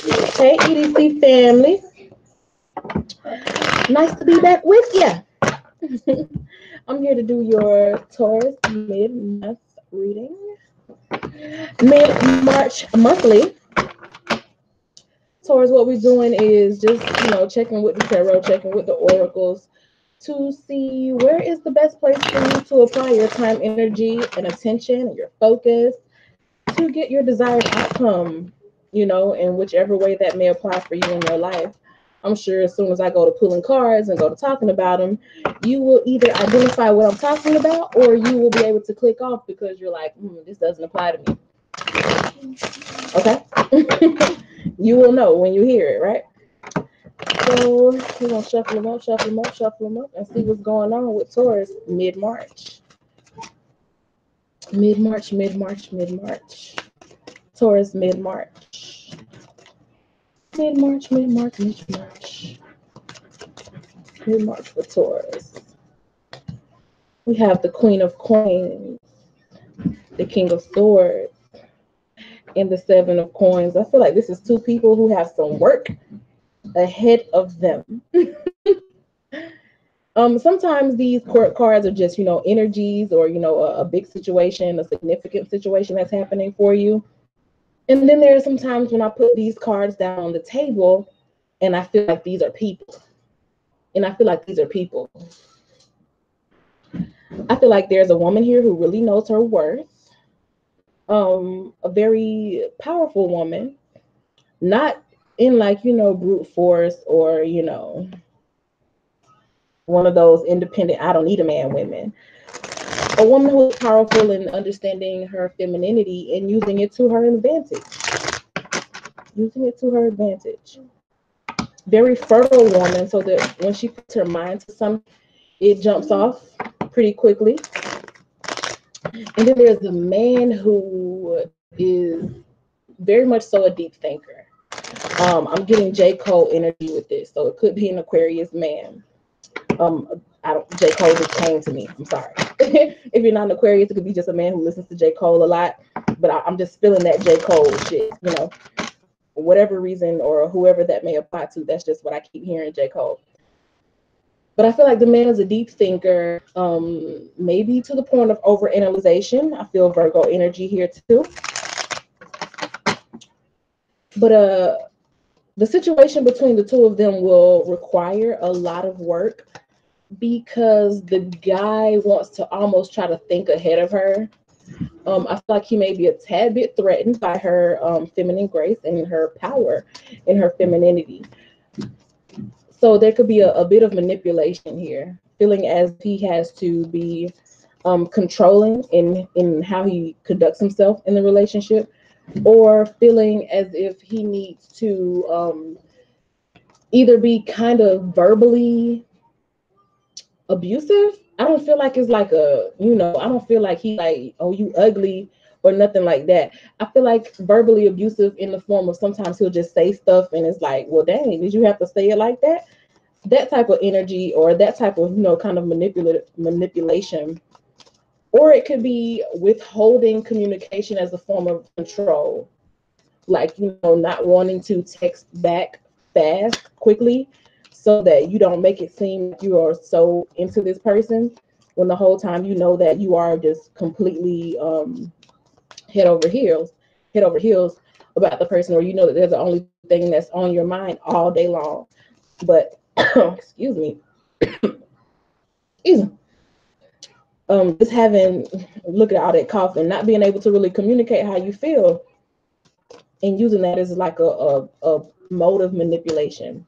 Hey, EDC family. Nice to be back with you. I'm here to do your Taurus mid-month reading. Mid-March monthly. Taurus, what we're doing is just, checking with the tarot, checking with the oracles to see where is the best place for you to apply your time, energy, and attention, and your focus to get your desired outcome, in whichever way that may apply for you in your life. I'm sure as soon as I go to pulling cards and go to talking about them, you will either identify what I'm talking about or you will be able to click off because you're like, this doesn't apply to me. Okay? You will know when you hear it, right? So we're going to shuffle them up, shuffle them up, shuffle them up, and see what's going on with Taurus mid-March. Mid-March, mid-March, mid-March. Taurus mid-March. Mid-March, mid-March, mid-March. Mid-March for Taurus. We have the Queen of Coins, the King of Swords, and the Seven of Coins. I feel like this is two people who have some work ahead of them. Sometimes these court cards are just, energies or, a big situation, a significant situation that's happening for you. And then there are some times when I put these cards down on the table and I feel like these are people. I feel like there's a woman here who really knows her worth. A very powerful woman, not in like, brute force or, one of those independent, I don't need a man women. A woman who is powerful in understanding her femininity and using it to her advantage. Very fertile woman, so that when she puts her mind to something, it jumps off pretty quickly. And then there's a man who is very much so a deep thinker. I'm getting J. Cole energy with this, so it could be an Aquarius man. J. Cole just came to me. I'm sorry. If you're not an Aquarius, it could be just a man who listens to J. Cole a lot. But I'm just feeling that J. Cole shit, whatever reason or whoever that may apply to. That's just what I keep hearing, J. Cole. But I feel like the man is a deep thinker, maybe to the point of overanalyzation. I feel Virgo energy here too. But the situation between the two of them will require a lot of work because the guy wants to almost try to think ahead of her. I feel like he may be a tad bit threatened by her feminine grace and her power and her femininity. So there could be a bit of manipulation here, feeling as he has to be controlling in how he conducts himself in the relationship, or feeling as if he needs to either be kind of verbally abusive. I don't feel like it's like I don't feel like he like, oh, you ugly or nothing like that. I feel like verbally abusive in the form of sometimes he'll just say stuff and it's like, well, dang, did you have to say it like that? That type of energy or that type of, kind of manipulation. Or it could be withholding communication as a form of control. Like, not wanting to text back fast, quickly, so that you don't make it seem like you are so into this person when the whole time you know that you are just completely head over heels about the person, or that there's the only thing that's on your mind all day long. But excuse me. Just look at all that coughing, not being able to really communicate how you feel and using that as like a mode of manipulation.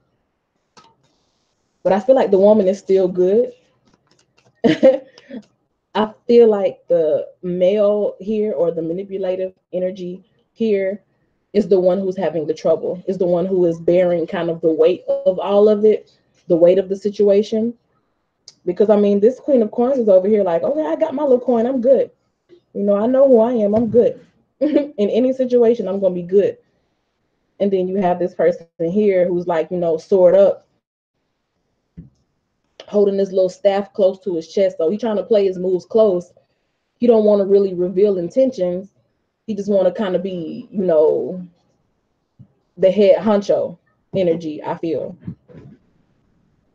But I feel like the woman is still good. I feel like the male here, or the manipulative energy here, is the one who's having the trouble, is the one who is bearing kind of the weight of all of it, the weight of the situation. Because this Queen of Coins is over here like, okay, I got my little coin, I'm good. I know who I am, I'm good. In any situation, I'm gonna be good. And then you have this person here who's like, sword up, holding this little staff close to his chest. So he's trying to play his moves close. He don't want to really reveal intentions. He just want to kind of be, the head honcho energy, I feel.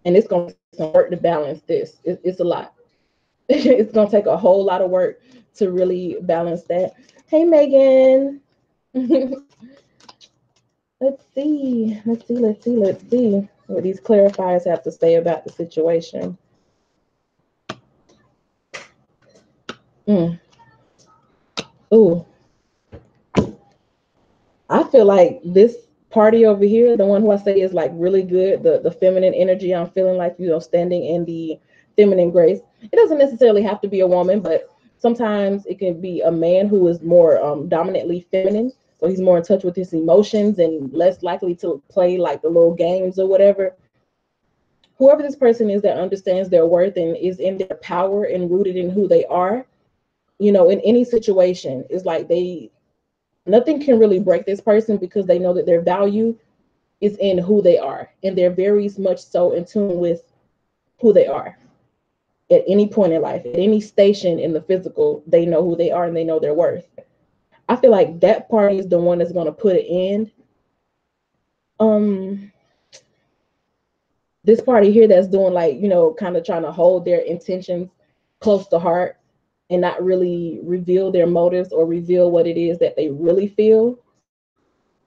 And it's going to take some work to balance this. It's a lot. It's going to take a whole lot of work to really balance that. Hey, Megan. Let's see. Let's see what these clarifiers have to say about the situation. Ooh. I feel like this party over here, the one who I say is like really good, the feminine energy, I'm feeling like, you know, standing in the feminine grace. It doesn't necessarily have to be a woman, but sometimes it can be a man who is more dominantly feminine. So he's more in touch with his emotions and less likely to play like the little games or whatever. Whoever this person is that understands their worth and is in their power and rooted in who they are, you know, in any situation, it's like nothing can really break this person because they know that their value is in who they are, and they're very much so in tune with who they are at any point in life, at any station in the physical. They know who they are and they know their worth. I feel like that party is the one that's going to put an end. This party here that's doing like, you know, kind of trying to hold their intentions close to heart and not really reveal their motives or reveal what it is that they really feel,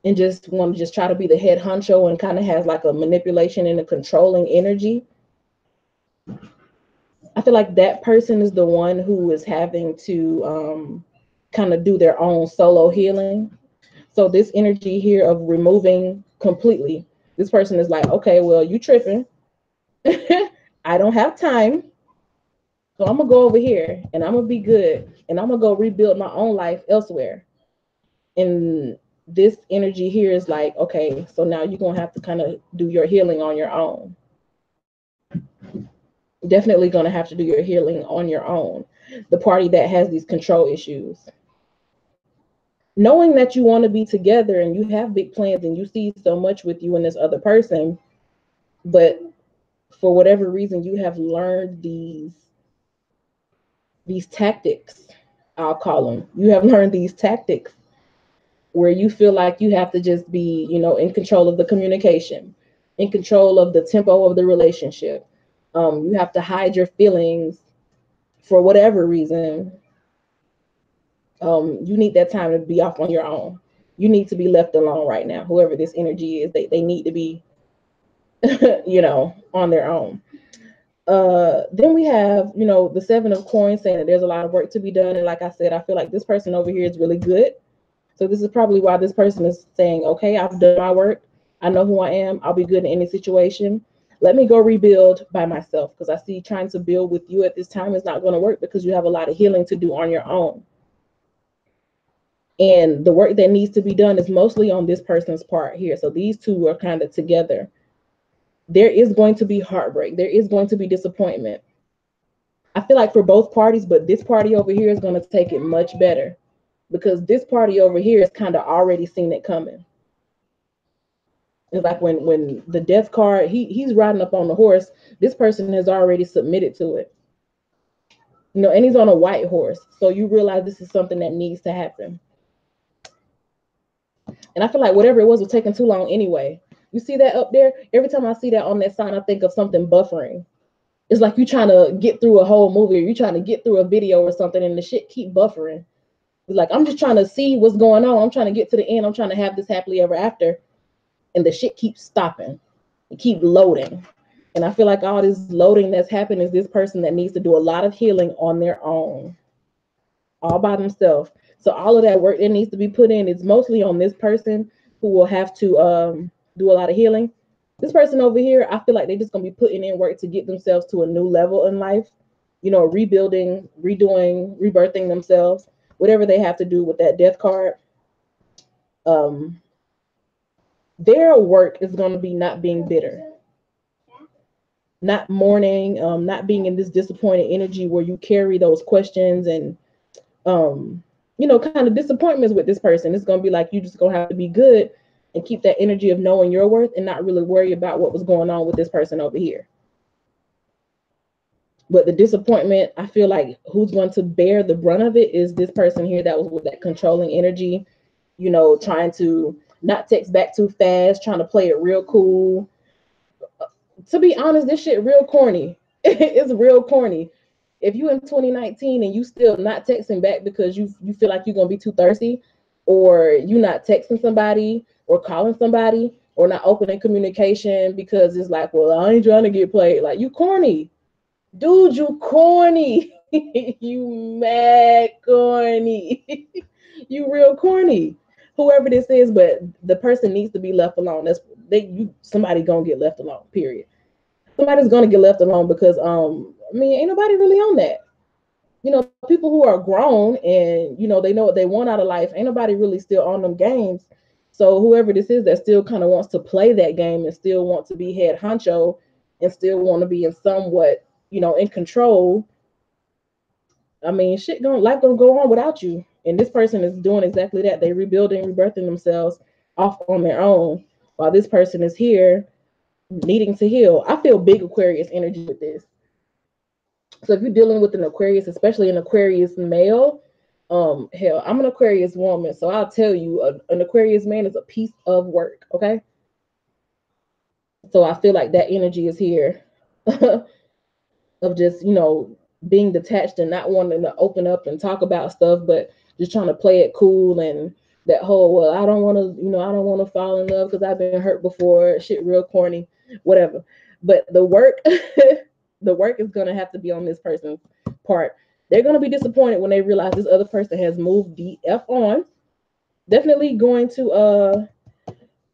and just want to just try to be the head honcho and kind of has like a manipulation and a controlling energy. I feel like that person is the one who is having to kind of do their own solo healing. So this energy here of removing completely, this person is like, okay, well, you tripping. I don't have time. So I'm gonna go over here and I'm gonna be good and I'm gonna go rebuild my own life elsewhere. And this energy here is like, okay, so now you're gonna have to kind of do your healing on your own. Definitely gonna have to do your healing on your own. The party that has these control issues. Knowing that you want to be together and you have big plans and you see so much with you and this other person, but for whatever reason you have learned these tactics, I'll call them. You have learned these tactics where you feel like you have to just be, you know, in control of the communication, in control of the tempo of the relationship. You have to hide your feelings for whatever reason. You need that time to be off on your own. You need to be left alone right now. Whoever this energy is, they need to be, you know, on their own. Then we have, you know, the Seven of Coins saying that there's a lot of work to be done. And like I said, I feel like this person over here is really good. So this is probably why this person is saying, okay, I've done my work. I know who I am. I'll be good in any situation. Let me go rebuild by myself, because I see trying to build with you at this time is not going to work because you have a lot of healing to do on your own. And the work that needs to be done is mostly on this person's part here. So these two are kind of together. There is going to be heartbreak. There is going to be disappointment. I feel like for both parties, but this party over here is going to take it much better, because this party over here is kind of already seen it coming. It's like when the death card, he's riding up on the horse, this person has already submitted to it. You know, and he's on a white horse. So you realize this is something that needs to happen. And I feel like whatever it was taking too long anyway. You see that up there? Every time I see that on that sign, I think of something buffering. It's like you trying to get through a whole movie, or you trying to get through a video or something, and the shit keep buffering. It's like, I'm just trying to see what's going on. I'm trying to get to the end. I'm trying to have this happily ever after. And the shit keeps stopping. It keep loading. And I feel like all this loading that's happening is this person that needs to do a lot of healing on their own, all by themselves. So all of that work that needs to be put in is mostly on this person, who will have to do a lot of healing. This person over here, I feel like they're just going to be putting in work to get themselves to a new level in life, you know, rebuilding, redoing, rebirthing themselves, whatever they have to do with that death card. Their work is going to be not being bitter, not mourning, not being in this disappointed energy where you carry those questions and you know, kind of disappointments with this person. It's going to be like, you just going to have to be good and keep that energy of knowing your worth and not really worry about what was going on with this person over here. But the disappointment, I feel like who's going to bear the brunt of it is this person here that was with that controlling energy, you know, trying to not text back too fast, trying to play it real cool. To be honest, this shit real corny. It's real corny. If you in 2019 and you still not texting back because you feel like you're gonna be too thirsty, or you not texting somebody or calling somebody or not opening communication because it's like, well, I ain't trying to get played. Like, you corny. Dude, you corny. You mad corny. You real corny. Whoever this is, but the person needs to be left alone. Somebody gonna get left alone, period. Somebody's gonna get left alone because I mean, ain't nobody really on that. You know, people who are grown and you know they know what they want out of life, ain't nobody really still on them games. So whoever this is that still kind of wants to play that game and still want to be head honcho and still want to be in somewhat, you know, in control. I mean, life gonna go on without you. And this person is doing exactly that. They rebuilding, rebirthing themselves off on their own, while this person is here needing to heal. I feel big Aquarius energy with this. So if you're dealing with an Aquarius, especially an Aquarius male, hell, I'm an Aquarius woman, so I'll tell you, an Aquarius man is a piece of work. Okay, so I feel like that energy is here, of just, you know, being detached and not wanting to open up and talk about stuff, but just trying to play it cool. And that whole, well, I don't want to, you know, I don't want to fall in love because I've been hurt before. Shit, real corny, whatever. But the work, the work is gonna have to be on this person's part. They're gonna be disappointed when they realize this other person has moved the f on. Definitely going to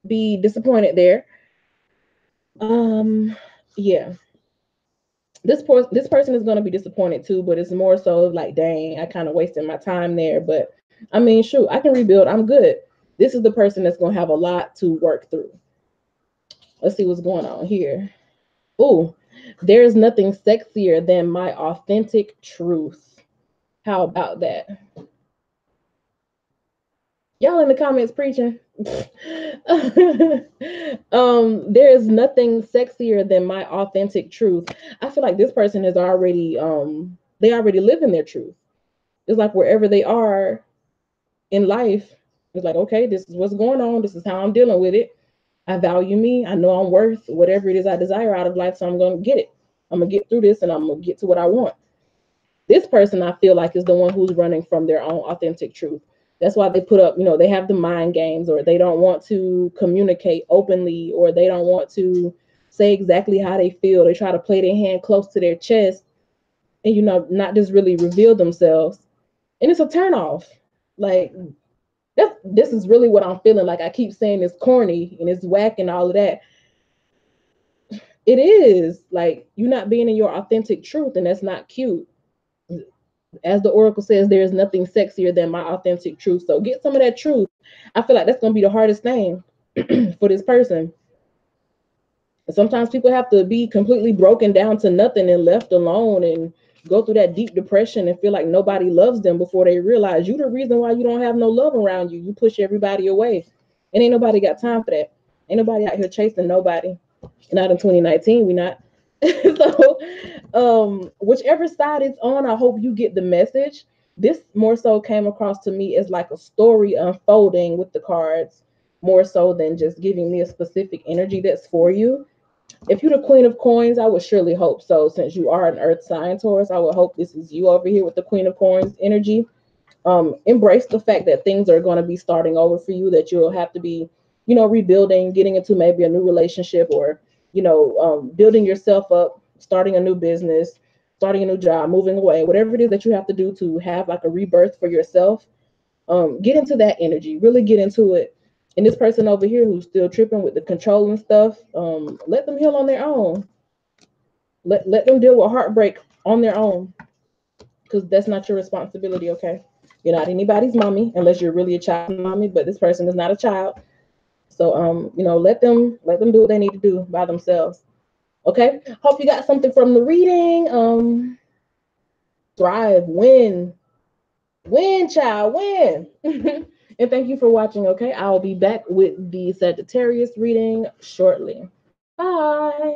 be disappointed there. Yeah, this person is going to be disappointed too, but it's more so like, dang, I kind of wasted my time there. But I mean, shoot, I can rebuild. I'm good. This is the person that's going to have a lot to work through. Let's see what's going on here. Ooh, there's nothing sexier than my authentic truth. How about that? Y'all in the comments preaching. There is nothing sexier than my authentic truth. I feel like this person has already they already live in their truth. It's like wherever they are in life, it's like, okay, this is what's going on, this is how I'm dealing with it. I value me, I know I'm worth whatever it is I desire out of life, so I'm gonna get it. I'm gonna get through this and I'm gonna get to what I want. This person, I feel like, is the one who's running from their own authentic truth. That's why they put up, you know, they have the mind games, or they don't want to communicate openly, or they don't want to say exactly how they feel. They try to play their hand close to their chest and, you know, not just really reveal themselves. And it's a turnoff. Like, this is really what I'm feeling. Like, I keep saying it's corny and it's whack and all of that. It is. Like, you're not being in your authentic truth, and that's not cute. As the oracle says, there is nothing sexier than my authentic truth. So get some of that truth. I feel like that's going to be the hardest thing for this person. Sometimes people have to be completely broken down to nothing and left alone and go through that deep depression and feel like nobody loves them before they realize you the reason why you don't have no love around you. You push everybody away. And ain't nobody got time for that. Ain't nobody out here chasing nobody. Not in 2019, we not. So whichever side it's on, I hope you get the message. This more so came across to me as like a story unfolding with the cards, more so than just giving me a specific energy that's for you. If you're the Queen of Coins, I would surely hope so. Since you are an earth sign, Taurus, I would hope this is you over here with the Queen of Coins energy. Embrace the fact that things are going to be starting over for you, that you'll have to be, you know, rebuilding, getting into maybe a new relationship, or, you know, building yourself up, starting a new business, starting a new job, moving away, whatever it is that you have to do to have like a rebirth for yourself. Get into that energy, really get into it. And this person over here who's still tripping with the controlling stuff, let them heal on their own. Let them deal with heartbreak on their own, because that's not your responsibility. Okay, you're not anybody's mommy unless you're really a child mommy, but this person is not a child. So you know, let them do what they need to do by themselves. Okay, hope you got something from the reading. Thrive, win, child, win. And thank you for watching. Okay, I'll be back with the Sagittarius reading shortly. Bye.